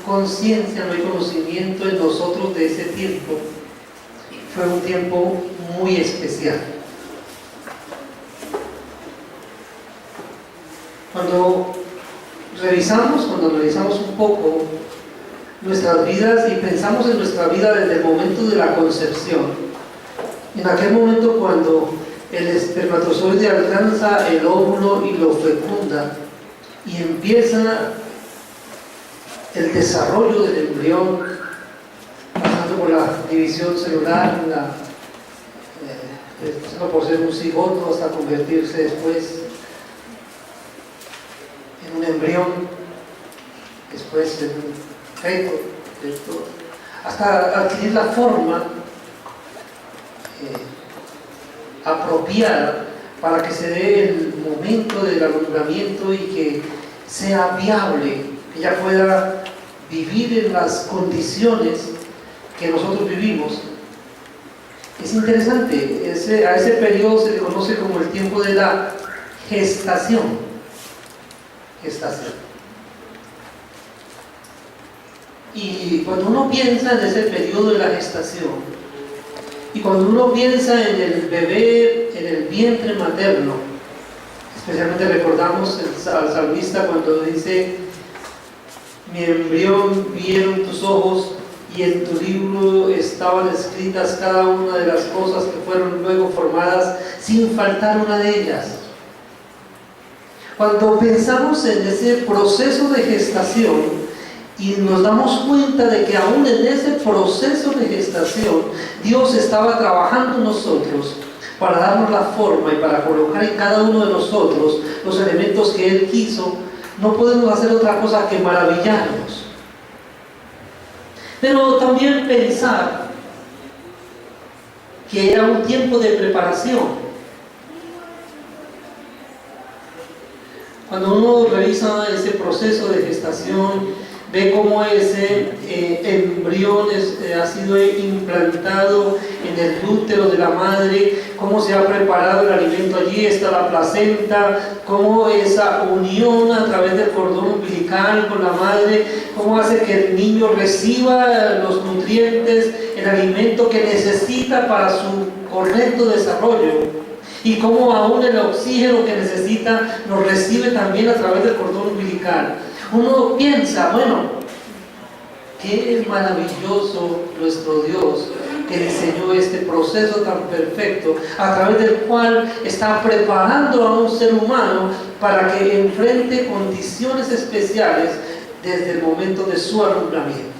conciencia, no hay conocimiento en nosotros de ese tiempo. Fue un tiempo muy especial. Cuando analizamos un poco nuestras vidas y pensamos en nuestra vida desde el momento de la concepción, en aquel momento cuando el espermatozoide alcanza el óvulo y lo fecunda y empieza el desarrollo del embrión, pasando por la división celular, por ser un cigoto hasta convertirse después en un embrión, después en un feto, hasta adquirir la forma apropiada para que se dé el momento del alumbramiento y que sea viable, que ella pueda vivir en las condiciones que nosotros vivimos. Es interesante, a ese periodo se le conoce como el tiempo de la gestación. Y cuando uno piensa en ese periodo de la gestación, y cuando uno piensa en el bebé en el vientre materno, especialmente recordamos al salmista cuando dice: mi embrión vieron tus ojos y en tu libro estaban escritas cada una de las cosas que fueron luego formadas, sin faltar una de ellas. Cuando pensamos en ese proceso de gestación y nos damos cuenta de que aún en ese proceso de gestación Dios estaba trabajando en nosotros para darnos la forma y para colocar en cada uno de nosotros los elementos que Él quiso, no podemos hacer otra cosa que maravillarnos. Pero también pensar que era un tiempo de preparación. Cuando uno revisa ese proceso de gestación, ve cómo ese embrión ha sido implantado en el útero de la madre, cómo se ha preparado el alimento allí, está la placenta, cómo esa unión a través del cordón umbilical con la madre, cómo hace que el niño reciba los nutrientes, el alimento que necesita para su correcto desarrollo. Y cómo aún el oxígeno que necesita lo recibe también a través del cordón umbilical. Uno piensa, bueno, qué maravilloso nuestro Dios que diseñó este proceso tan perfecto, a través del cual está preparando a un ser humano para que enfrente condiciones especiales desde el momento de su alumbramiento.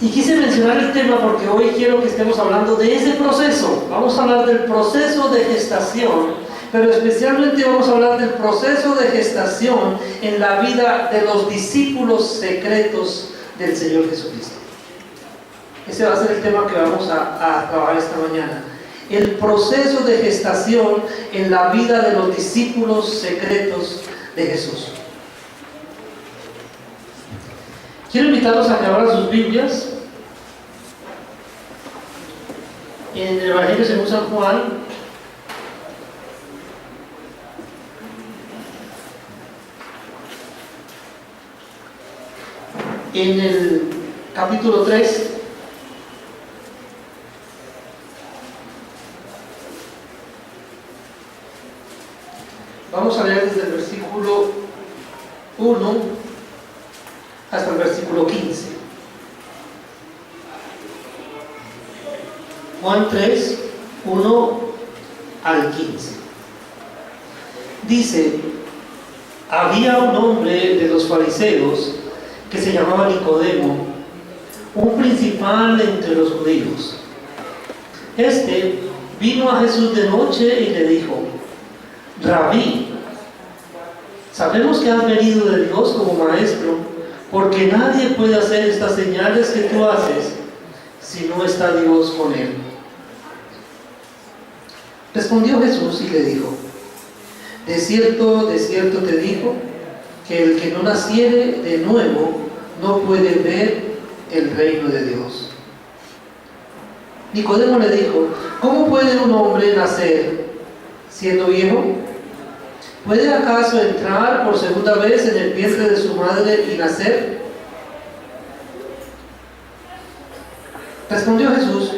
Y quise mencionar el tema porque hoy quiero que estemos hablando de ese proceso. Vamos a hablar del proceso de gestación, pero especialmente vamos a hablar del proceso de gestación en la vida de los discípulos secretos del Señor Jesucristo. Ese va a ser el tema que vamos a trabajar esta mañana. El proceso de gestación en la vida de los discípulos secretos de Jesús. Quiero invitarlos a que abran sus Biblias en el Evangelio según San Juan, en el capítulo 3, vamos a leer desde el versículo 1 hasta el versículo 15. Juan 3, 1 al 15. Dice: había un hombre de los fariseos que se llamaba Nicodemo, un principal entre los judíos. Este vino a Jesús de noche y le dijo: Rabí, sabemos que has venido de Dios como maestro, porque nadie puede hacer estas señales que tú haces si no está Dios con él. Respondió Jesús y le dijo: de cierto te digo, que el que no naciere de nuevo no puede ver el reino de Dios. Nicodemo le dijo: ¿cómo puede un hombre nacer siendo viejo? ¿Puede acaso entrar por segunda vez en el vientre de su madre y nacer? Respondió Jesús: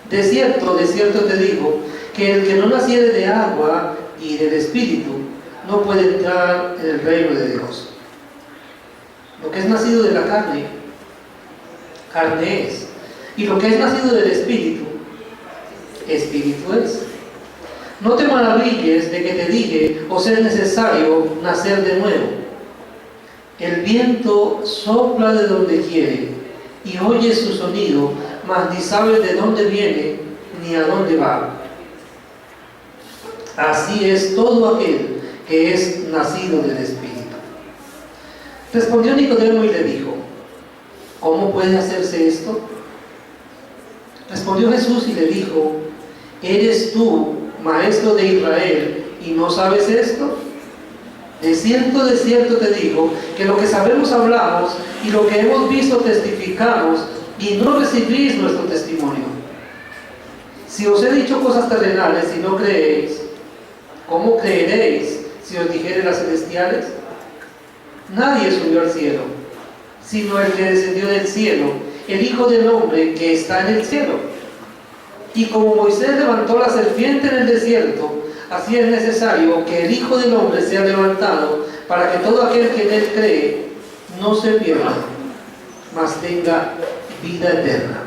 de cierto te digo, que el que no naciere de agua y del Espíritu no puede entrar en el reino de Dios. Lo que es nacido de la carne, carne es. Y lo que es nacido del Espíritu, Espíritu es. No te maravilles de que te dije, os es necesario nacer de nuevo. El viento sopla de donde quiere y oye su sonido, mas ni sabes de dónde viene ni a dónde va. Así es todo aquel que es nacido del Espíritu. Respondió Nicodemo y le dijo: ¿cómo puede hacerse esto? Respondió Jesús y le dijo: ¿eres tú maestro de Israel y no sabes esto? De cierto te digo, que lo que sabemos hablamos y lo que hemos visto testificamos, y no recibís nuestro testimonio. Si os he dicho cosas terrenales y no creéis, ¿cómo creeréis si os dijere las celestiales? Nadie subió al cielo, sino el que descendió del cielo, el Hijo del Hombre que está en el cielo. Y como Moisés levantó la serpiente en el desierto, así es necesario que el Hijo del Hombre sea levantado, para que todo aquel que en él cree no se pierda, mas tenga vida eterna.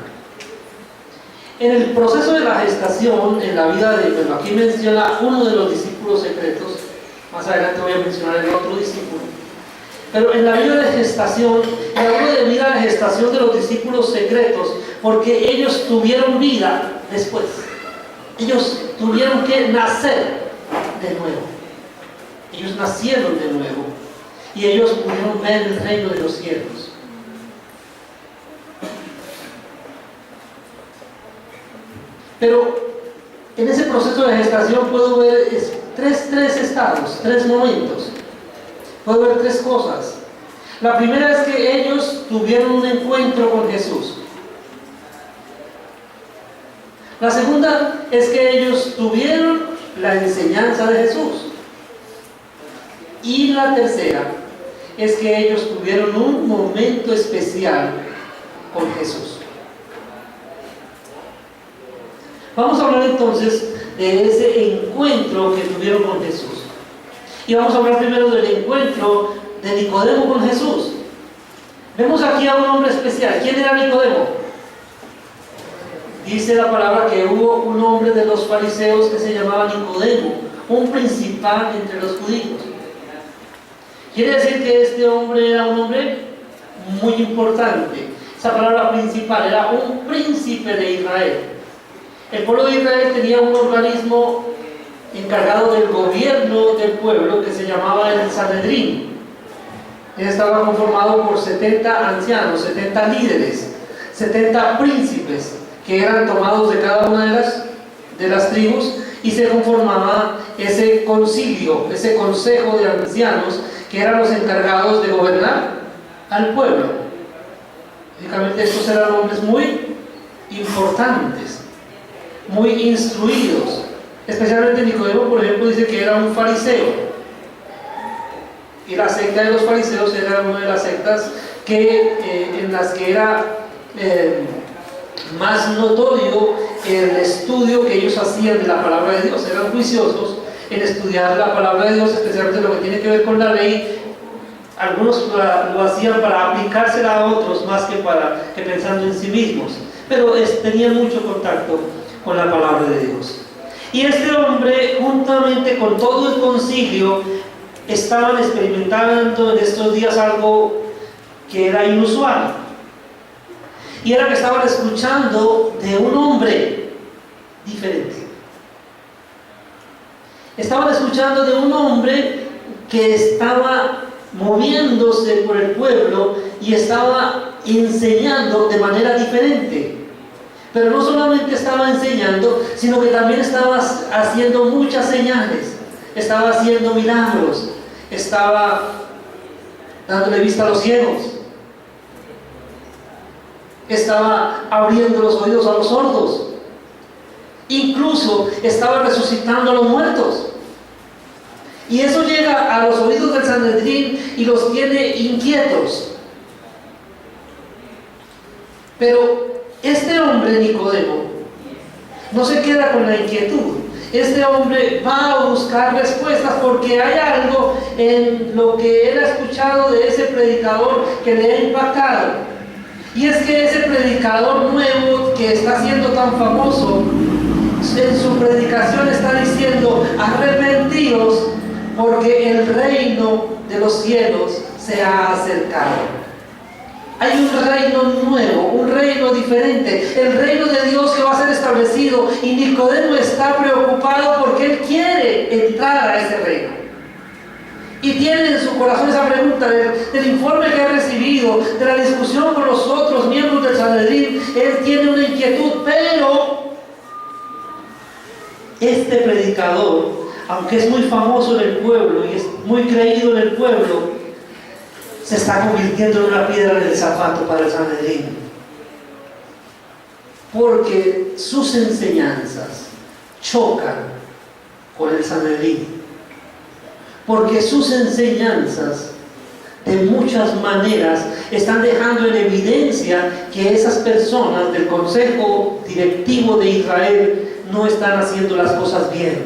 En el proceso de la gestación, en la vida de, bueno, aquí menciona uno de los discípulos secretos, más adelante voy a mencionar el otro discípulo, pero en la vida de gestación, hablo de vida de gestación de los discípulos secretos, porque ellos tuvieron vida después. Ellos tuvieron que nacer de nuevo. Ellos nacieron de nuevo. Y ellos pudieron ver el reino de los cielos. Pero en ese proceso de gestación puedo ver tres estados, tres momentos. Puedo ver tres cosas. La primera es que ellos tuvieron un encuentro con Jesús. La segunda es que ellos tuvieron la enseñanza de Jesús. Y la tercera es que ellos tuvieron un momento especial con Jesús. Vamos a hablar entonces de ese encuentro que tuvieron con Jesús. Y vamos a hablar primero del encuentro de Nicodemo con Jesús. Vemos aquí a un hombre especial. ¿Quién era Nicodemo? Dice la palabra que hubo un hombre de los fariseos que se llamaba Nicodemo, un principal entre los judíos. Quiere decir que este hombre era un hombre muy importante. Esa palabra principal era un príncipe de Israel. El pueblo de Israel tenía un organismo encargado del gobierno del pueblo que se llamaba el Sanedrín. Él estaba conformado por 70 ancianos, 70 líderes, 70 príncipes que eran tomados de cada una de las tribus, y se conformaba ese concilio, ese consejo de ancianos que eran los encargados de gobernar al pueblo. Lógicamente estos eran hombres muy importantes, muy instruidos. Especialmente Nicodemo, por ejemplo, dice que era un fariseo. Y la secta de los fariseos era una de las sectas en las que era más notorio el estudio que ellos hacían de la palabra de Dios. Eran juiciosos en estudiar la palabra de Dios, especialmente lo que tiene que ver con la ley. Algunos lo hacían para aplicársela a otros más que pensando en sí mismos, pero tenían mucho contacto con la palabra de Dios. Y este hombre, juntamente con todo el concilio, estaban experimentando en estos días algo que era inusual. Y era que estaban escuchando de un hombre diferente. Estaban escuchando de un hombre que estaba moviéndose por el pueblo y estaba enseñando de manera diferente. Pero no solamente estaba enseñando, sino que también estaba haciendo muchas señales, estaba haciendo milagros, estaba dándole vista a los ciegos, estaba abriendo los oídos a los sordos, incluso estaba resucitando a los muertos. Y eso llega a los oídos del Sanedrín y los tiene inquietos. Pero este hombre, Nicodemo, no se queda con la inquietud. Este hombre va a buscar respuestas porque hay algo en lo que él ha escuchado de ese predicador que le ha impactado. Y es que ese predicador nuevo que está siendo tan famoso, en su predicación está diciendo: arrepentidos porque el reino de los cielos se ha acercado. Hay un reino nuevo, un reino diferente, el reino de Dios que va a ser establecido, y Nicodemo está preocupado porque él quiere entrar a ese reino. Y tiene en su corazón esa pregunta del informe que ha recibido, de la discusión con los otros miembros del Sanedrín. Él tiene una inquietud, pero este predicador, aunque es muy famoso en el pueblo y es muy creído en el pueblo, se está convirtiendo en una piedra del zapato para el Sanedrín, porque sus enseñanzas chocan con el Sanedrín, porque sus enseñanzas de muchas maneras están dejando en evidencia que esas personas del consejo directivo de Israel no están haciendo las cosas bien.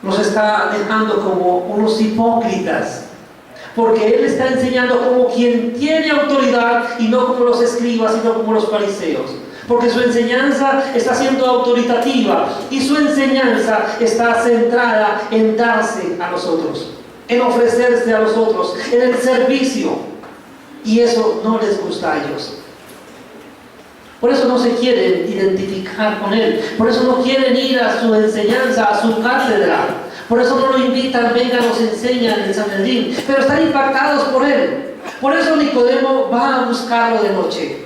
Los está dejando como unos hipócritas, porque él está enseñando como quien tiene autoridad y no como los escribas, sino como los fariseos. Porque su enseñanza está siendo autoritativa y su enseñanza está centrada en darse a los otros, en ofrecerse a los otros, en el servicio. Y eso no les gusta a ellos. Por eso no se quieren identificar con él. Por eso no quieren ir a su enseñanza, a su cátedra. Por eso no lo invitan: venga, nos enseña en el Sanedrín. Pero están impactados por él. Por eso Nicodemo va a buscarlo de noche.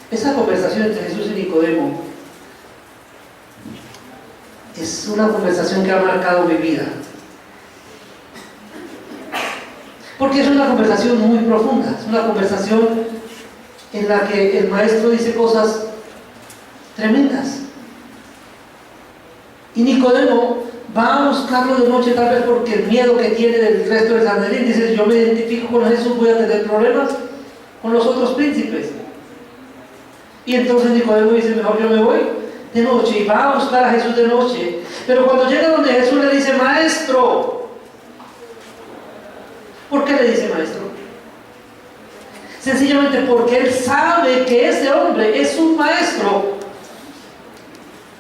Esa conversación entre Jesús y Nicodemo es una conversación que ha marcado mi vida. Porque es una conversación muy profunda. Es una conversación en la que el maestro dice cosas tremendas. Y Nicodemo va a buscarlo de noche, tal vez porque el miedo que tiene del resto del Sanedrín. Dice: yo me identifico con Jesús, voy a tener problemas con los otros príncipes. Y entonces Nicodemo dice: mejor yo me voy de noche. Y va a buscar a Jesús de noche. Pero cuando llega donde Jesús le dice: maestro. ¿Por qué le dice maestro? Sencillamente porque él sabe que ese hombre es un maestro.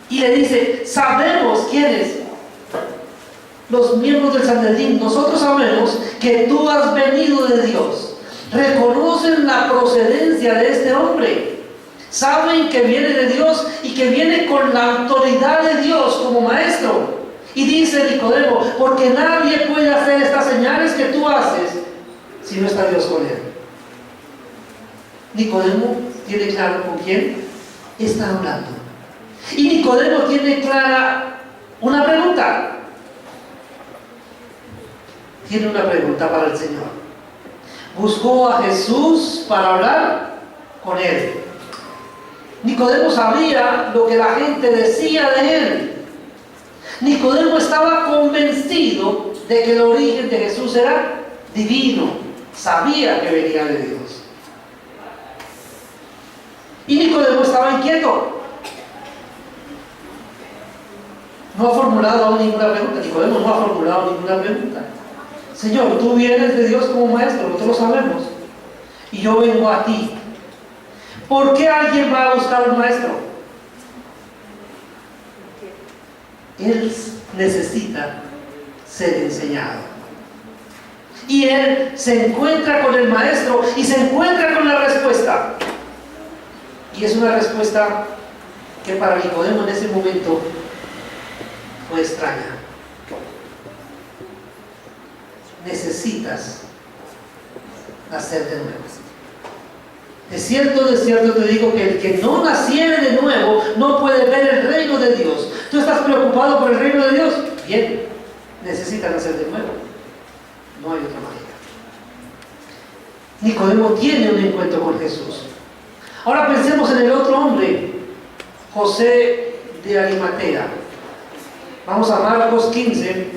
Y le dice: sabemos quién es. Los miembros del Sanedrín, nosotros sabemos que tú has venido de Dios. Reconocen la procedencia de este hombre. Saben que viene de Dios y que viene con la autoridad de Dios como maestro. Y dice Nicodemo: porque nadie puede hacer estas señales que tú haces si no está Dios con él. Nicodemo tiene claro con quién está hablando. Y Nicodemo tiene clara una pregunta. Tiene una pregunta para el Señor. Buscó a Jesús para hablar con él. Nicodemo sabía lo que la gente decía de él. Nicodemo estaba convencido de que el origen de Jesús era divino. Sabía que venía de Dios. Y Nicodemo estaba inquieto. No ha formulado aún ninguna pregunta. Nicodemo no ha formulado ninguna pregunta. Señor, tú vienes de Dios como maestro, nosotros lo sabemos. Y yo vengo a ti. ¿Por qué alguien va a buscar un maestro? Él necesita ser enseñado. Y él se encuentra con el maestro y se encuentra con la respuesta. Y es una respuesta que para Nicodemo en ese momento fue extraña. Necesitas nacer de nuevo. De cierto te digo que el que no naciere de nuevo no puede ver el reino de Dios. ¿Tú estás preocupado por el reino de Dios? Bien, necesitas nacer de nuevo. No hay otra manera. Nicodemo tiene un encuentro con Jesús. Ahora pensemos en el otro hombre, José de Arimatea. Vamos a Marcos 15,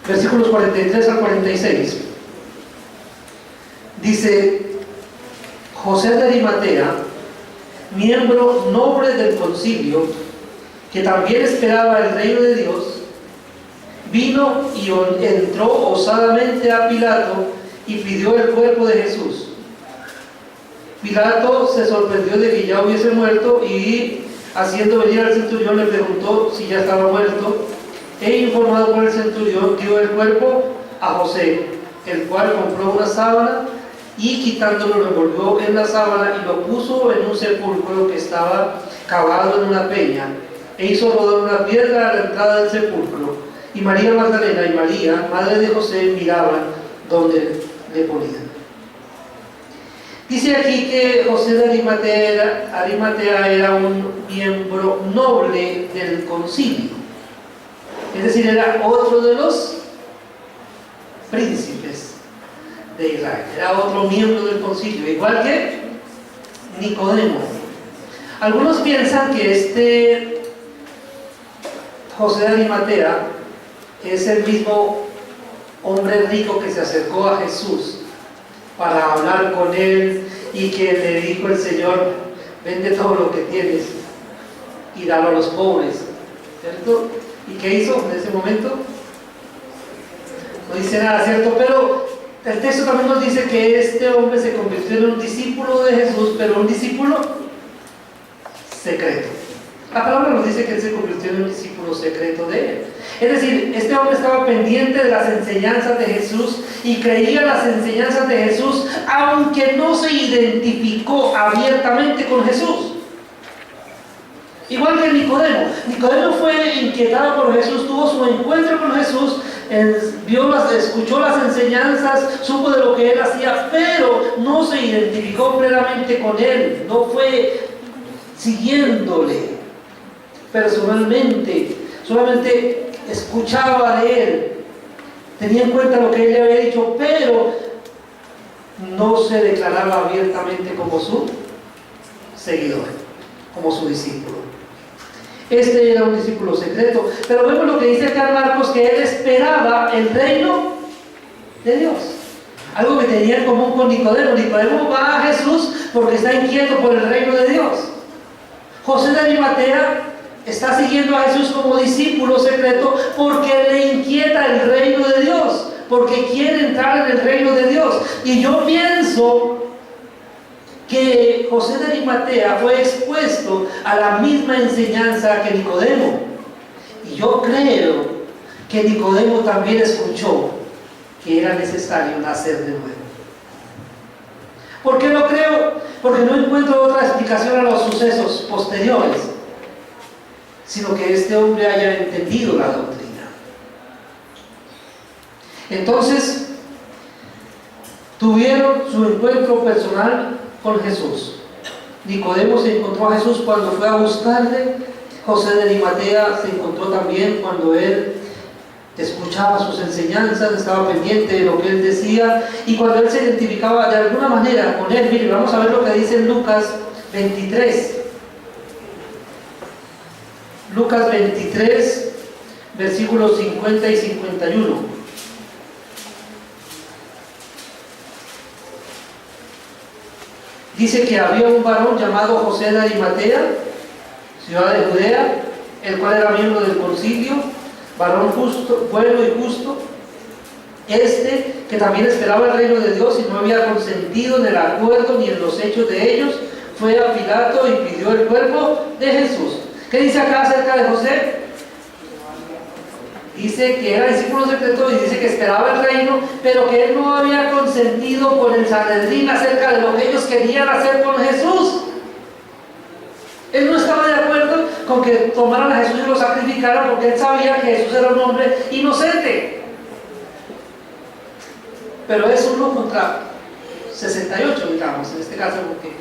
versículos 43 al 46. Dice: José de Arimatea, miembro noble del concilio, que también esperaba el reino de Dios, vino y entró osadamente a Pilato y pidió el cuerpo de Jesús. Pilato se sorprendió de que ya hubiese muerto y, haciendo venir al centurión, le preguntó si ya estaba muerto. Informado por el centurión, dio el cuerpo a José, el cual compró una sábana y, quitándolo, lo envolvió en la sábana y lo puso en un sepulcro que estaba cavado en una peña, e hizo rodar una piedra a la entrada del sepulcro. Y María Magdalena y María, madre de José, miraban donde le ponían. Dice aquí que José de Arimatea era un miembro noble del concilio, es decir, era otro de los príncipes de Israel, era otro miembro del concilio, igual que Nicodemo. Algunos piensan que este José de Arimatea es el mismo hombre rico que se acercó a Jesús para hablar con él y que le dijo el Señor: vende todo lo que tienes y dalo a los pobres, ¿cierto? ¿Y qué hizo en ese momento? No dice nada, ¿cierto? Pero el texto también nos dice que este hombre se convirtió en un discípulo de Jesús, pero un discípulo secreto. La palabra nos dice que él se convirtió en un discípulo secreto de él. Es decir, este hombre estaba pendiente de las enseñanzas de Jesús y creía las enseñanzas de Jesús, aunque no se identificó abiertamente con Jesús. Igual que Nicodemo. Nicodemo fue inquietado por Jesús, tuvo su encuentro con Jesús, escuchó las enseñanzas, supo de lo que él hacía, pero no se identificó plenamente con él, no fue siguiéndole personalmente, solamente escuchaba de él, tenía en cuenta lo que él le había dicho, pero no se declaraba abiertamente como su seguidor, como su discípulo. Este era un discípulo secreto, pero vemos lo que dice acá en Marcos, que él esperaba el reino de Dios, algo que tenía en común con Nicodemo. Nicodemo va a Jesús porque está inquieto por el reino de Dios. José de Arimatea está siguiendo a Jesús como discípulo secreto porque le inquieta el reino de Dios, porque quiere entrar en el reino de Dios. Y yo pienso que José de Arimatea fue expuesto a la misma enseñanza que Nicodemo. Y yo creo que Nicodemo también escuchó que era necesario nacer de nuevo. ¿Por qué lo creo? Porque no encuentro otra explicación a los sucesos posteriores, sino que este hombre haya entendido la doctrina. Entonces, tuvieron su encuentro personal con Jesús. Nicodemo se encontró a Jesús cuando fue a buscarle. José de Arimatea se encontró también cuando él escuchaba sus enseñanzas, estaba pendiente de lo que él decía, y cuando él se identificaba de alguna manera con él. Mire, vamos a ver lo que dice en Lucas 23. Lucas 23, versículos 50 y 51. Dice que había un varón llamado José de Arimatea, ciudad de Judea, el cual era miembro del concilio, varón justo, bueno y justo, que también esperaba el reino de Dios y no había consentido en el acuerdo ni en los hechos de ellos, fue a Pilato y pidió el cuerpo de Jesús. ¿Qué dice acá acerca de José? Dice que era discípulo secreto y dice que esperaba el reino, pero que él no había consentido con el Sanedrín acerca de lo que ellos querían hacer con Jesús. Él no estaba de acuerdo con que tomaran a Jesús y lo sacrificaran, porque él sabía que Jesús era un hombre inocente. Pero es uno contra 68, digamos, en este caso, porque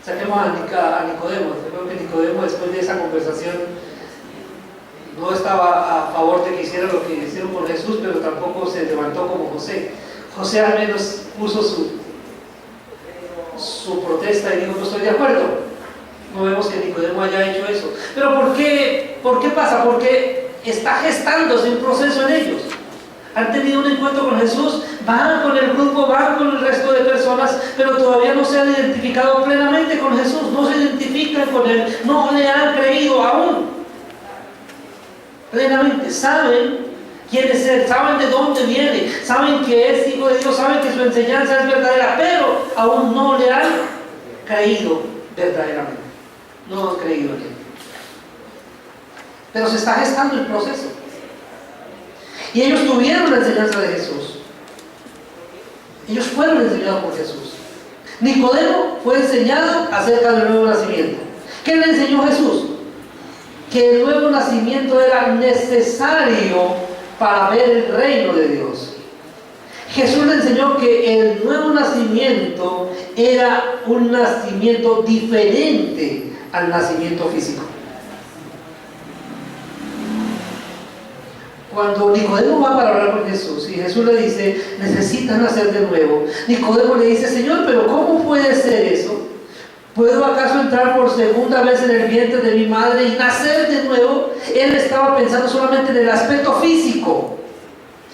saquemos a Nicodemo. Yo creo que Nicodemo, después de esa conversación, no estaba a favor de que hiciera lo que hicieron con Jesús, pero tampoco se levantó como José. José al menos puso su su protesta y dijo: no estoy de acuerdo. No vemos que Nicodemo haya hecho eso. Pero ¿por qué pasa? Porque está gestándose un proceso en ellos. Han tenido un encuentro con Jesús, van con el grupo, van con el resto de personas, pero todavía no se han identificado plenamente con Jesús, no se identifican con Él, no le han creído aún plenamente. Saben quién es Él, saben de dónde viene, saben que es Hijo de Dios, saben que su enseñanza es verdadera, pero aún no le han creído verdaderamente. No han creído en Él. Pero se está gestando el proceso. Y ellos tuvieron la enseñanza de Jesús. Ellos fueron enseñados por Jesús. Nicodemo fue enseñado acerca del nuevo nacimiento. ¿Qué le enseñó Jesús? Que el nuevo nacimiento era necesario para ver el reino de Dios. Jesús le enseñó que el nuevo nacimiento era un nacimiento diferente al nacimiento físico. Cuando Nicodemo va para hablar con Jesús y Jesús le dice: necesitas nacer de nuevo, Nicodemo le dice: Señor, pero ¿cómo puede ser eso? ¿Puedo acaso entrar por segunda vez en el vientre de mi madre y nacer de nuevo? Él estaba pensando solamente en el aspecto físico.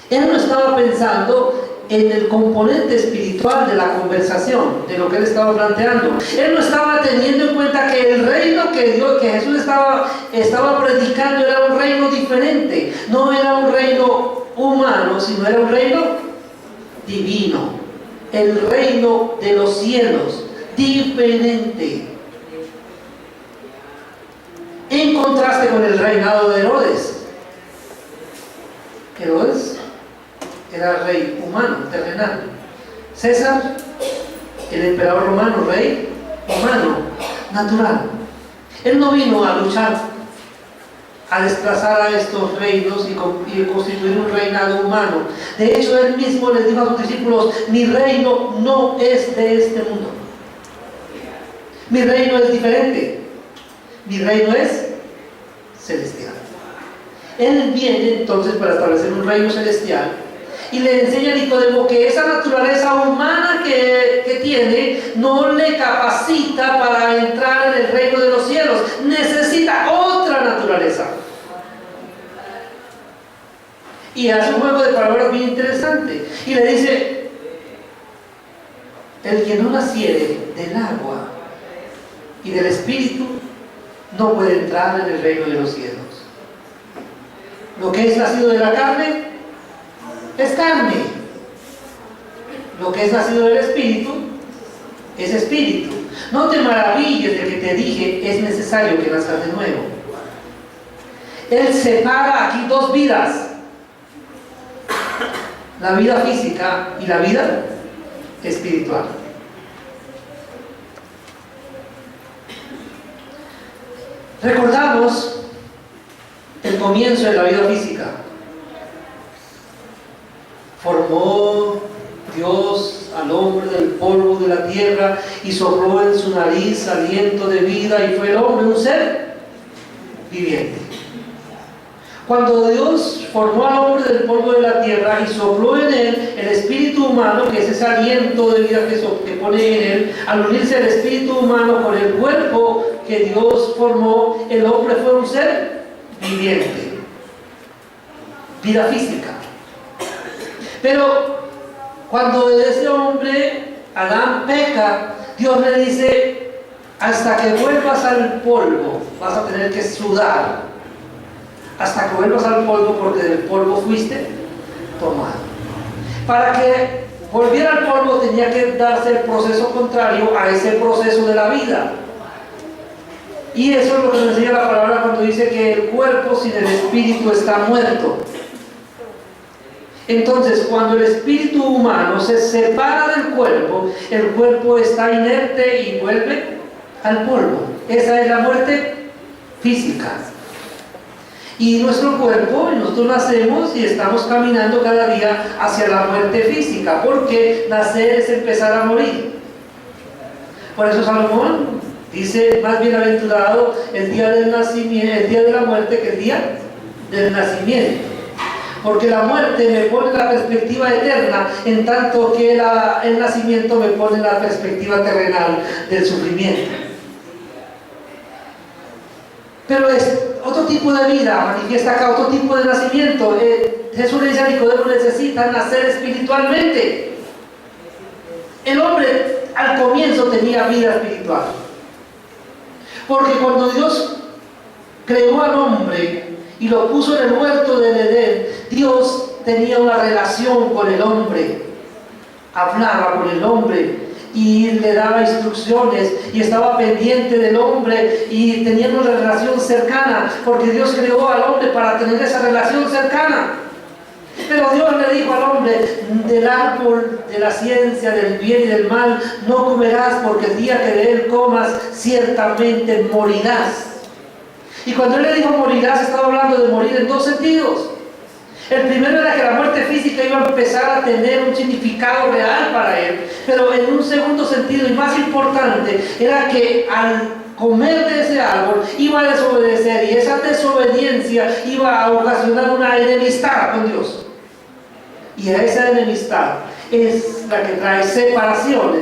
Él no estaba pensando en el componente espiritual de la conversación, de lo que él estaba planteando. Él no estaba teniendo en cuenta que el reino que Jesús estaba predicando era un reino diferente. No era un reino humano, sino era un reino divino. El reino de los cielos, diferente. En contraste con el reinado de Herodes. Herodes era rey humano, terrenal. César, el emperador romano, rey humano, natural. Él no vino a luchar, a desplazar a estos reinos y constituir un reinado humano. De hecho, él mismo les dijo a sus discípulos: mi reino no es de este mundo. Mi reino es diferente. Mi reino es celestial. Él viene entonces para establecer un reino celestial. Y le enseña a Nicodemo que esa naturaleza humana que tiene no le capacita para entrar en el reino de los cielos. Necesita otra naturaleza. Y hace un juego de palabras bien interesante. Y le dice: el que no naciere del agua y del Espíritu no puede entrar en el reino de los cielos. Lo que es nacido de la carne es carne. Lo que es nacido del Espíritu es espíritu. No te maravilles de que te dije: es necesario que nazcas de nuevo. Él separa aquí dos vidas: la vida física y la vida espiritual. Recordamos el comienzo de la vida física. Formó Dios al hombre del polvo de la tierra y sopló en su nariz aliento de vida, y fue el hombre un ser viviente. Cuando Dios formó al hombre del polvo de la tierra y sopló en él el espíritu humano, que es ese aliento de vida que pone en él, al unirse el espíritu humano con el cuerpo que Dios formó, el hombre fue un ser viviente, vida física. Pero cuando ese hombre, Adán, peca, Dios le dice: hasta que vuelvas al polvo vas a tener que sudar, hasta que vuelvas al polvo, porque del polvo fuiste tomado. Para que volviera al polvo tenía que darse el proceso contrario a ese proceso de la vida. Y eso es lo que nos enseña la palabra cuando dice que el cuerpo sin el espíritu está muerto. Entonces, cuando el espíritu humano se separa del cuerpo, el cuerpo está inerte y vuelve al polvo. Esa es la muerte física. Y nuestro cuerpo, nosotros nacemos y estamos caminando cada día hacia la muerte física, porque nacer es empezar a morir. Por eso Salomón dice: más bienaventurado el día del nacimiento, el día de la muerte, que el día del nacimiento. porque la muerte me pone la perspectiva eterna, en tanto que el nacimiento me pone la perspectiva terrenal del sufrimiento. Pero es otro tipo de vida, manifiesta acá otro tipo de nacimiento. Jesús le dice a Nicodemo: necesita nacer espiritualmente. El hombre al comienzo tenía vida espiritual, porque cuando Dios creó al hombre y lo puso en el huerto del Edén, Dios tenía una relación con el hombre, hablaba con el hombre y le daba instrucciones y estaba pendiente del hombre y tenía una relación cercana, porque Dios creó al hombre para tener esa relación cercana. Pero Dios le dijo al hombre: del árbol de la ciencia del bien y del mal no comerás, porque el día que de él comas ciertamente morirás. Y cuando él le dijo morirás, estaba hablando de morir en dos sentidos. El primero era que la muerte física iba a empezar a tener un significado real para él, pero en un segundo sentido y más importante era que al comer de ese árbol iba a desobedecer, y esa desobediencia iba a ocasionar una enemistad con Dios, y esa enemistad es la que trae separación.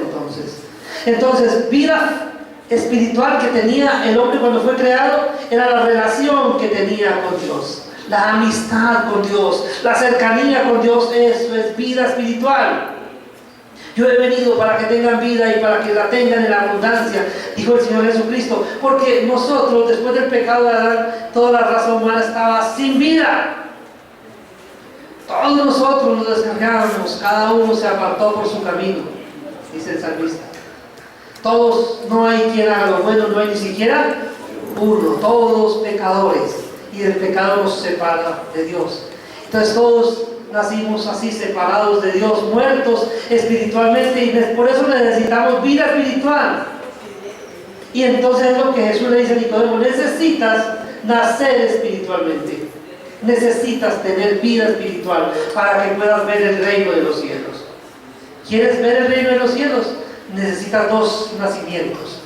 Entonces vida espiritual que tenía el hombre cuando fue creado era la relación que tenía con Dios, la amistad con Dios, la cercanía con Dios. Eso es vida espiritual. Yo he venido para que tengan vida y para que la tengan en la abundancia, dijo el Señor Jesucristo, porque nosotros, después del pecado de Adán, toda la raza humana estaba sin vida. Todos nosotros nos descargábamos, cada uno se apartó por su camino, dice el salmista. Todos, no hay quien haga lo bueno, no hay ni siquiera uno, todos pecadores, y el pecado nos separa de Dios. Entonces todos nacimos así, separados de Dios, muertos espiritualmente, y por eso necesitamos vida espiritual. Y entonces es lo que Jesús le dice a Nicodemo: necesitas nacer espiritualmente, necesitas tener vida espiritual para que puedas ver el reino de los cielos. ¿Quieres ver el reino de los cielos? Necesitas dos nacimientos: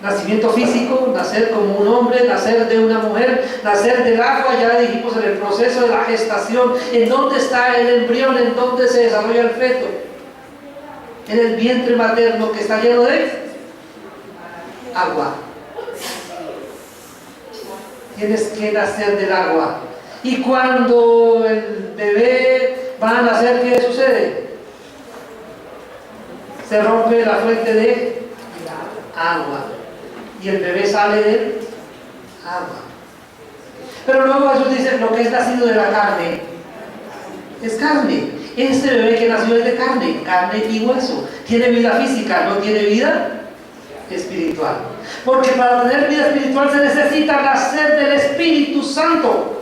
nacimiento físico, nacer como un hombre, nacer de una mujer, nacer del agua. Ya dijimos en el proceso de la gestación, ¿en dónde está el embrión? ¿En dónde se desarrolla el feto? En el vientre materno, que está lleno de agua. Tienes que nacer del agua. Y cuando el bebé va a nacer, ¿qué sucede? Se rompe la fuente de agua y el bebé sale del agua. Pero luego Jesús dice: lo que es nacido de la carne es carne. Este bebé que nació es de carne, carne y hueso. Tiene vida física, no tiene vida espiritual. Porque para tener vida espiritual se necesita nacer del Espíritu Santo.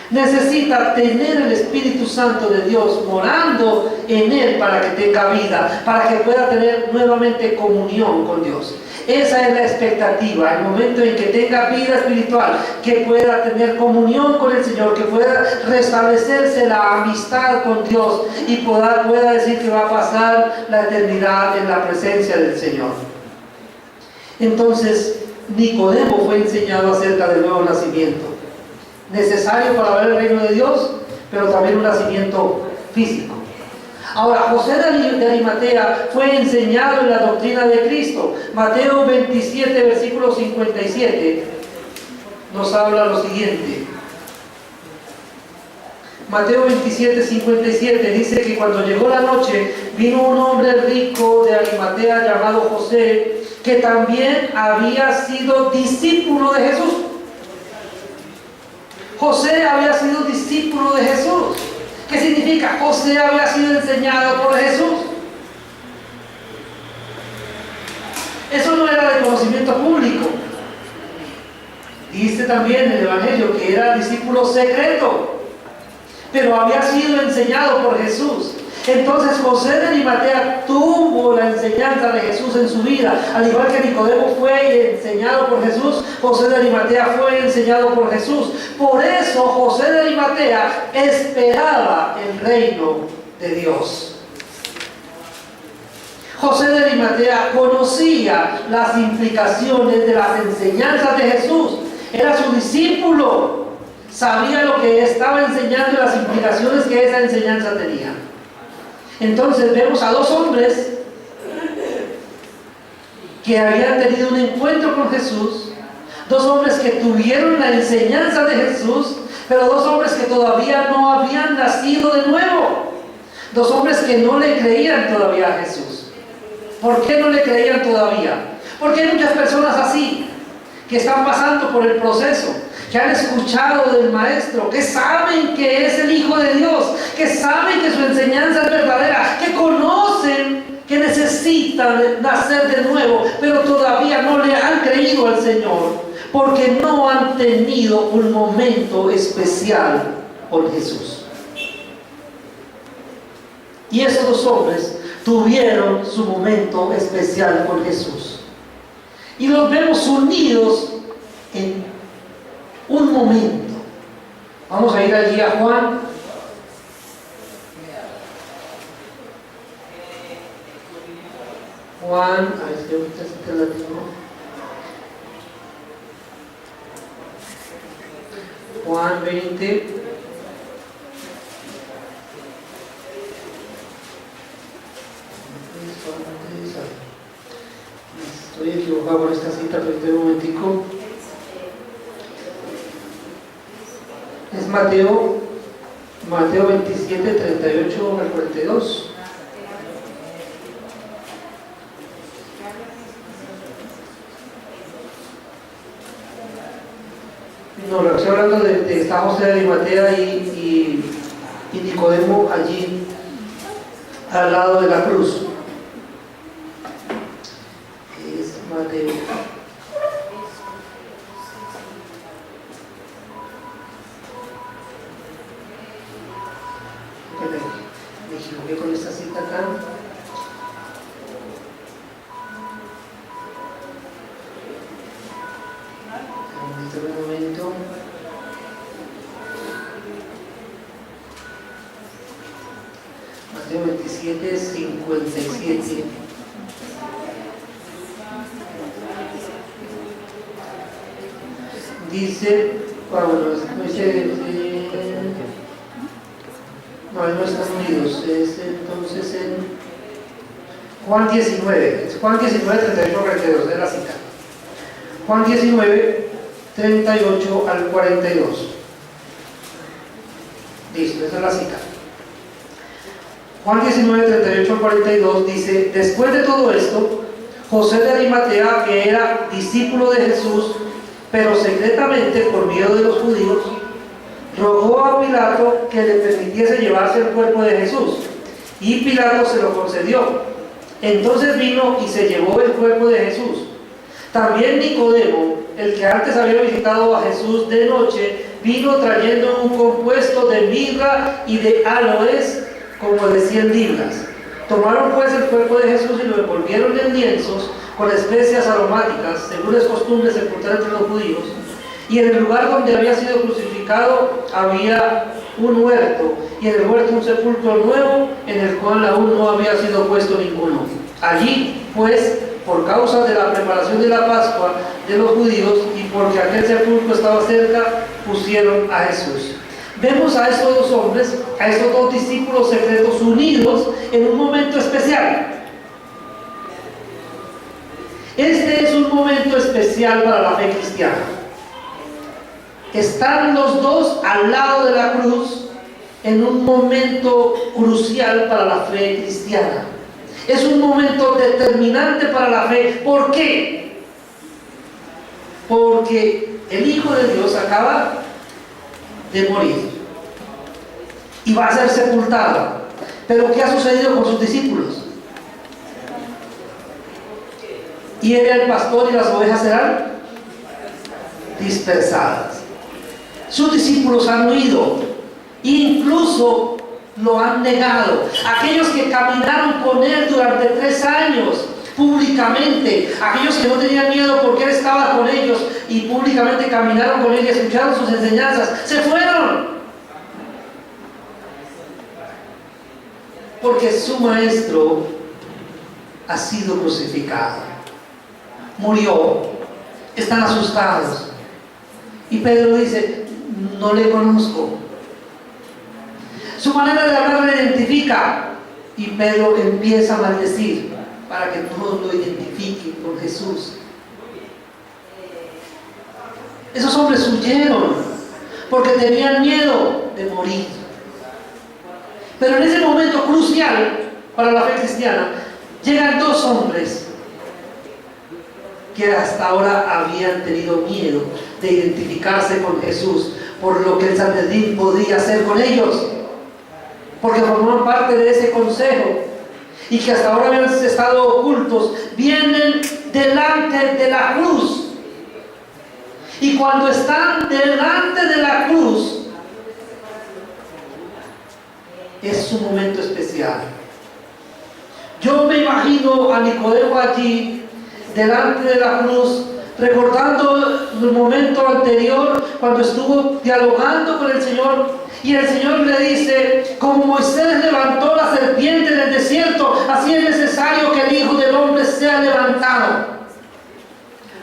Necesita tener el Espíritu Santo de Dios morando en él para que tenga vida, para que pueda tener nuevamente comunión con Dios. Esa es la expectativa, el momento en que tenga vida espiritual, que pueda tener comunión con el Señor, que pueda restablecerse la amistad con Dios y pueda decir que va a pasar la eternidad en la presencia del Señor. Entonces Nicodemo fue enseñado acerca del nuevo nacimiento, necesario para ver el reino de Dios, pero también un nacimiento físico. Ahora, José de Arimatea fue enseñado en la doctrina de Cristo. Mateo 27, versículo 57, nos habla lo siguiente. Mateo 27, 57 dice que cuando llegó la noche, vino un hombre rico de Arimatea llamado José, que también había sido discípulo de Jesús. José había sido discípulo de Jesús. ¿Qué significa? José había sido enseñado por Jesús. Eso no era de conocimiento público. Dice también en el Evangelio que era discípulo secreto, pero había sido enseñado por Jesús. Entonces José de Arimatea tuvo la enseñanza de Jesús en su vida, al igual que Nicodemo fue enseñado por Jesús. José de Arimatea fue enseñado por Jesús. Por eso José de Arimatea esperaba el reino de Dios. José de Arimatea conocía las implicaciones de las enseñanzas de Jesús. Era su discípulo. sabía lo que estaba enseñando y las implicaciones que esa enseñanza tenía. Entonces vemos a dos hombres que habían tenido un encuentro con Jesús, dos hombres que tuvieron la enseñanza de Jesús, pero dos hombres que todavía no habían nacido de nuevo, dos hombres que no le creían todavía a Jesús. ¿Por qué no le creían todavía? Porque hay muchas personas así, que están pasando por el proceso, que han escuchado del Maestro, que saben que es el Hijo de Dios, que saben que su enseñanza es verdadera, que conocen que necesitan nacer de nuevo, pero todavía no le han creído al Señor, porque no han tenido un momento especial con Jesús. Y esos dos hombres tuvieron su momento especial con Jesús. Y los vemos unidos en un momento. Vamos a ir allí a Juan. Juan, a ver si ahorita sí te la tengo. Juan 20. Estoy equivocado con esta cita, pero un momentico. Es Mateo 27, 38 al 42. No, estoy hablando de está José de Arimatea y Nicodemo allí al lado de la cruz. Es Mateo. Me equivoqué con esta cita acá. Un momento. Mateo 27, 57. Dice, no están unidos, es entonces en Juan 19, 38 al 42, es la cita. Juan 19, 38 al 42. Listo, esa es la cita. Juan 19, 38 al 42 dice: después de todo esto, José de Arimatea, que era discípulo de Jesús, pero secretamente por miedo de los judíos, rogó a Pilato que le permitiese llevarse el cuerpo de Jesús, y Pilato se lo concedió. Entonces vino y se llevó el cuerpo de Jesús. También Nicodemo, el que antes había visitado a Jesús de noche, vino trayendo un compuesto de mirra y de aloes, como de 100 libras. Tomaron pues el cuerpo de Jesús y lo envolvieron en lienzos con especias aromáticas, según es costumbre sepultar entre los judíos. Y en el lugar donde había sido crucificado había un huerto, y en el huerto un sepulcro nuevo, en el cual aún no había sido puesto ninguno. Allí, pues, por causa de la preparación de la Pascua de los judíos y porque aquel sepulcro estaba cerca, pusieron a Jesús. Vemos a estos dos hombres, a estos dos discípulos secretos unidos en un momento especial. Este es un momento especial para la fe cristiana. Están los dos al lado de la cruz en un momento crucial para la fe cristiana. Es un momento determinante para la fe. ¿Por qué? Porque el Hijo de Dios acaba de morir y va a ser sepultado. Pero ¿qué ha sucedido con sus discípulos? Y él era el pastor y las ovejas serán dispersadas. Sus discípulos han huido, incluso lo han negado. Aquellos que caminaron con él durante 3 años públicamente, aquellos que no tenían miedo porque él estaba con ellos y públicamente caminaron con él y escucharon sus enseñanzas, se fueron porque su maestro ha sido crucificado, murió. Están asustados y Pedro dice: no le conozco. Su manera de hablar le identifica y Pedro empieza a maldecir para que todos lo identifiquen con Jesús. Esos hombres huyeron porque tenían miedo de morir. Pero en ese momento crucial para la fe cristiana, llegan dos hombres que hasta ahora habían tenido miedo de identificarse con Jesús por lo que el Sanedrín podía hacer con ellos, porque formaban parte de ese consejo y que hasta ahora habían estado ocultos. Vienen delante de la cruz, y cuando están delante de la cruz es un momento especial. Yo me imagino a Nicodemo allí delante de la cruz, recordando el momento anterior cuando estuvo dialogando con el Señor, y el Señor le dice: como Moisés levantó la serpiente en el desierto, así es necesario que el Hijo del Hombre sea levantado,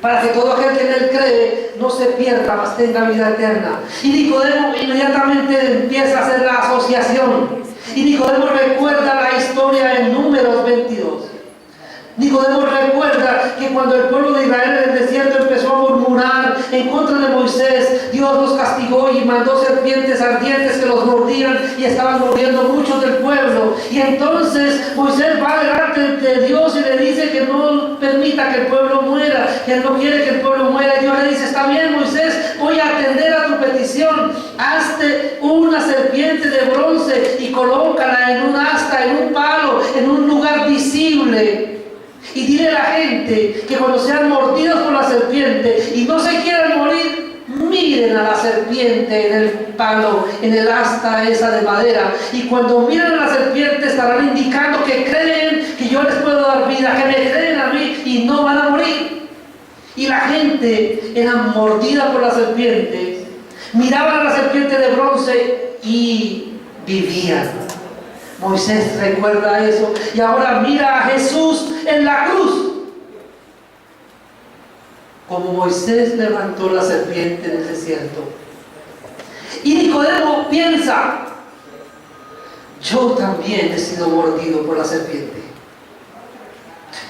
para que todo aquel que en él cree no se pierda, mas tenga vida eterna. Y Nicodemo inmediatamente empieza a hacer la asociación, y Nicodemo recuerda la historia en Números 22. Nicodemo recuerda que cuando el pueblo de Israel en el desierto empezó a murmurar en contra de Moisés, Dios los castigó y mandó serpientes ardientes que los mordían, y estaban muriendo muchos del pueblo. Y entonces Moisés va delante de Dios y le dice que no permita que el pueblo muera, que él no quiere que el pueblo muera. Y Dios le dice: está bien, Moisés, voy a atender a tu petición. Hazte una serpiente de bronce y colócala en un asta, en un palo, en un lugar visible. Y dile a la gente que cuando sean mordidos por la serpiente y no se quieran morir, miren a la serpiente en el palo, en el asta esa de madera. Y cuando miren a la serpiente estarán indicando que creen que yo les puedo dar vida, que me creen a mí y no van a morir. Y la gente era mordida por la serpiente, miraban a la serpiente de bronce y vivían. Moisés recuerda eso, y ahora mira a Jesús en la cruz. Como Moisés levantó la serpiente en el desierto. Y Nicodemo piensa: yo también he sido mordido por la serpiente.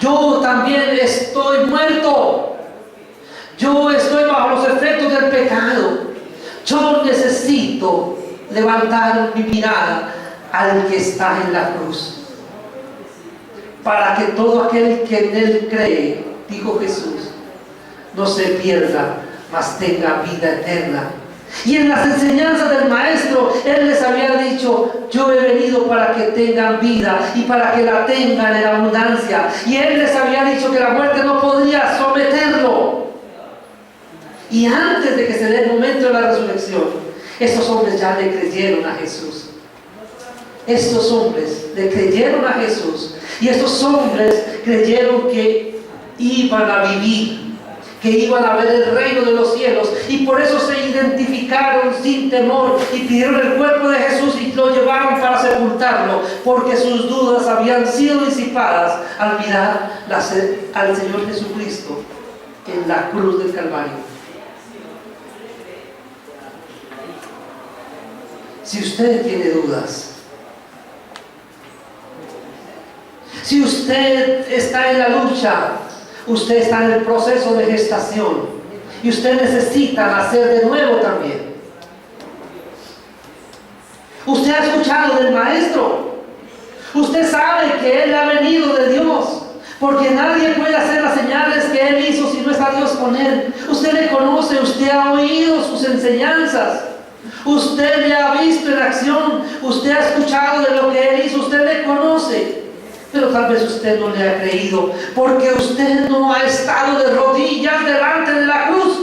Yo también estoy muerto. Yo estoy bajo los efectos del pecado. Yo necesito levantar mi mirada al que está en la cruz, para que todo aquel que en él cree, dijo Jesús, no se pierda, mas tenga vida eterna. Y en las enseñanzas del Maestro, él les había dicho: yo he venido para que tengan vida y para que la tengan en abundancia. Y él les había dicho que la muerte no podría someterlo. Y antes de que se dé el momento de la resurrección, estos hombres ya le creyeron a Jesús. Estos hombres le creyeron a Jesús, y estos hombres creyeron que iban a vivir, que iban a ver el reino de los cielos, y por eso se identificaron sin temor y pidieron el cuerpo de Jesús y lo llevaron para sepultarlo, porque sus dudas habían sido disipadas al mirar al Señor Jesucristo en la cruz del Calvario. Si usted tiene dudas, si usted está en la lucha, usted está en el proceso de gestación y usted necesita nacer de nuevo también. Usted ha escuchado del Maestro, usted sabe que Él ha venido de Dios, porque nadie puede hacer las señales que Él hizo si no está Dios con Él. Usted le conoce, usted ha oído sus enseñanzas, usted le ha visto en acción, usted ha escuchado de lo que Él hizo, usted le conoce. Pero tal vez usted no le ha creído, porque usted no ha estado de rodillas delante de la cruz.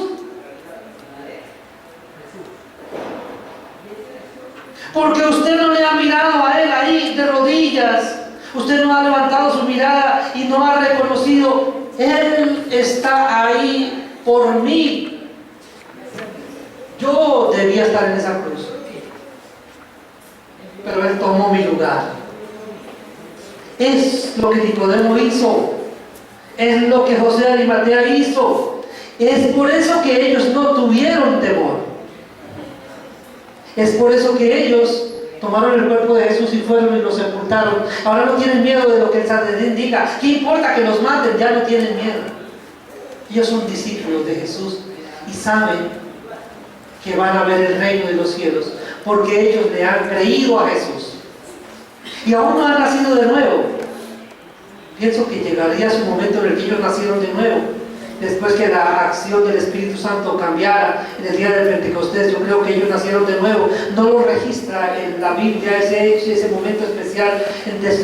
Porque usted no le ha mirado a Él ahí de rodillas. Usted no ha levantado su mirada y no ha reconocido: Él está ahí por mí. Yo debía estar en esa cruz, pero Él tomó mi lugar. Es lo que Nicodemo hizo, es lo que José de Arimatea hizo. Es por eso que ellos no tuvieron temor. Es por eso que ellos tomaron el cuerpo de Jesús y fueron y lo sepultaron. Ahora no tienen miedo de lo que el Sanedrín diga. ¿Qué importa que los maten? Ya no tienen miedo. Ellos son discípulos de Jesús y saben que van a ver el reino de los cielos, porque ellos le han creído a Jesús. Y aún no han nacido de nuevo. Pienso que llegaría su momento en el que ellos nacieron de nuevo, después que la acción del Espíritu Santo cambiara en el día del Pentecostés. Yo creo que ellos nacieron de nuevo. No lo registra en la Biblia ese momento especial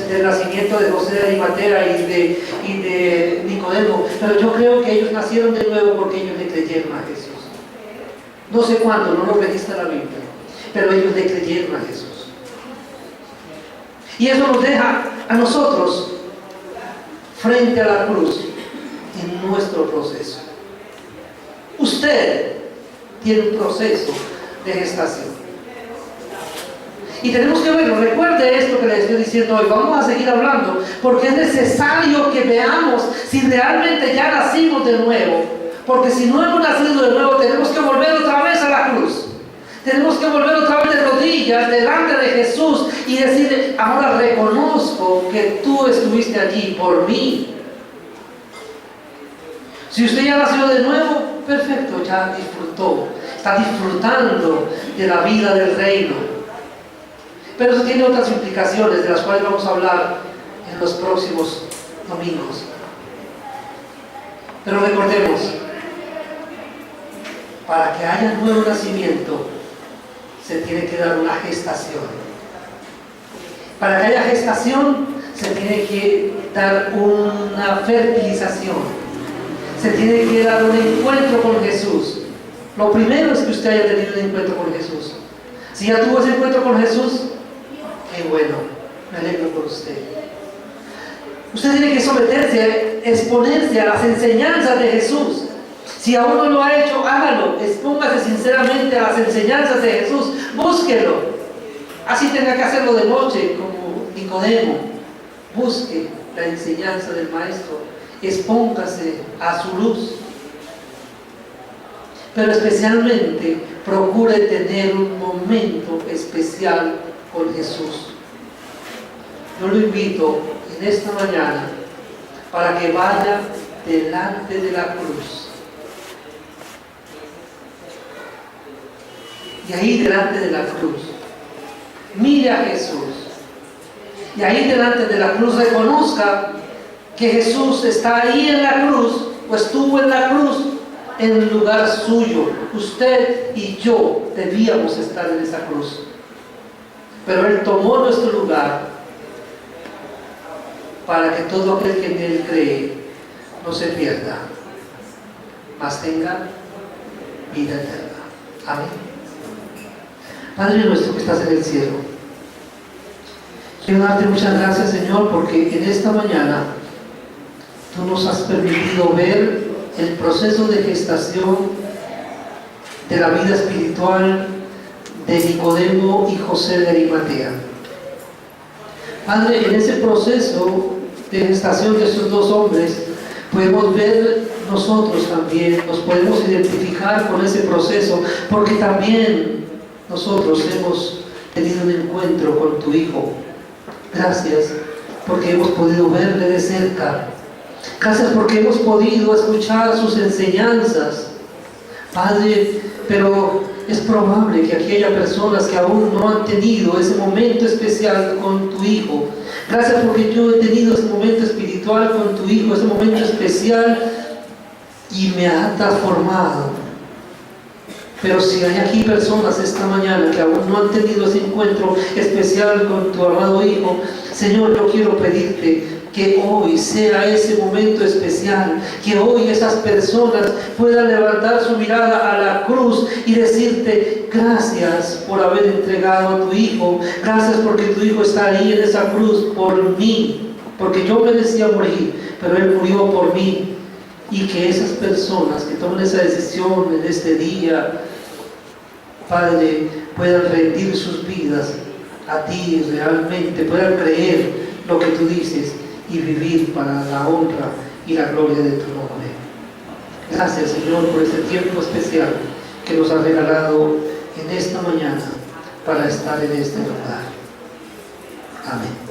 del nacimiento de José de Arimatea y de Nicodemo, pero yo creo que ellos nacieron de nuevo porque ellos le creyeron a Jesús. No sé cuándo, no lo registra la Biblia, pero ellos le creyeron a Jesús. Y eso nos deja a nosotros frente a la cruz en nuestro proceso. Usted tiene un proceso de gestación. Y tenemos que verlo. Recuerde esto que les estoy diciendo hoy. Vamos a seguir hablando, porque es necesario que veamos si realmente ya nacimos de nuevo. Porque si no hemos nacido de nuevo, tenemos que volver otra vez a la cruz. Tenemos que volver otra vez de rodillas delante de Jesús y decirle: ahora reconozco que tú estuviste allí por mí. Si usted ya nació de nuevo, perfecto, ya disfrutó, está disfrutando de la vida del reino. Pero eso tiene otras implicaciones de las cuales vamos a hablar en los próximos domingos. Pero recordemos, para que haya nuevo nacimiento, se tiene que dar una gestación. Para que haya gestación, se tiene que dar una fertilización. Se tiene que dar un encuentro con Jesús. Lo primero es que usted haya tenido un encuentro con Jesús. Si ya tuvo ese encuentro con Jesús, qué bueno, me alegro por usted. Usted tiene que someterse, exponerse a las enseñanzas de Jesús. Si aún no lo ha hecho, hágalo. Expóngase sinceramente a las enseñanzas de Jesús. Búsquelo. Así tenga que hacerlo de noche, como Nicodemo. Busque la enseñanza del Maestro. Expóngase a su luz. Pero especialmente procure tener un momento especial con Jesús. Yo lo invito en esta mañana para que vaya delante de la cruz. Y ahí delante de la cruz, mire a Jesús. Y ahí delante de la cruz reconozca que Jesús está ahí en la cruz, o estuvo en la cruz, en lugar suyo. Usted y yo debíamos estar en esa cruz, pero Él tomó nuestro lugar para que todo aquel que en Él cree no se pierda, mas tenga vida eterna. Amén. Padre nuestro que estás en el cielo, quiero darte muchas gracias, Señor, porque en esta mañana tú nos has permitido ver el proceso de gestación de la vida espiritual de Nicodemo y José de Arimatea. Padre, en ese proceso de gestación de estos dos hombres, podemos ver nosotros también, nos podemos identificar con ese proceso, porque también nosotros hemos tenido un encuentro con tu Hijo. Gracias porque hemos podido verle de cerca. Gracias porque hemos podido escuchar sus enseñanzas, Padre, pero es probable que aquí haya personas que aún no han tenido ese momento especial con tu Hijo. Gracias porque yo he tenido ese momento espiritual con tu Hijo, ese momento especial, y me ha transformado. Pero si hay aquí personas esta mañana que aún no han tenido ese encuentro especial con tu amado Hijo, Señor, yo quiero pedirte que hoy sea ese momento especial, que hoy esas personas puedan levantar su mirada a la cruz y decirte: gracias por haber entregado a tu Hijo, gracias porque tu Hijo está ahí en esa cruz por mí, porque yo merecía morir, pero Él murió por mí. Y que esas personas que toman esa decisión en este día, Padre, puedan rendir sus vidas a ti realmente, puedan creer lo que tú dices y vivir para la honra y la gloria de tu nombre. Gracias, Señor, por este tiempo especial que nos has regalado en esta mañana. para estar en este lugar. Amén.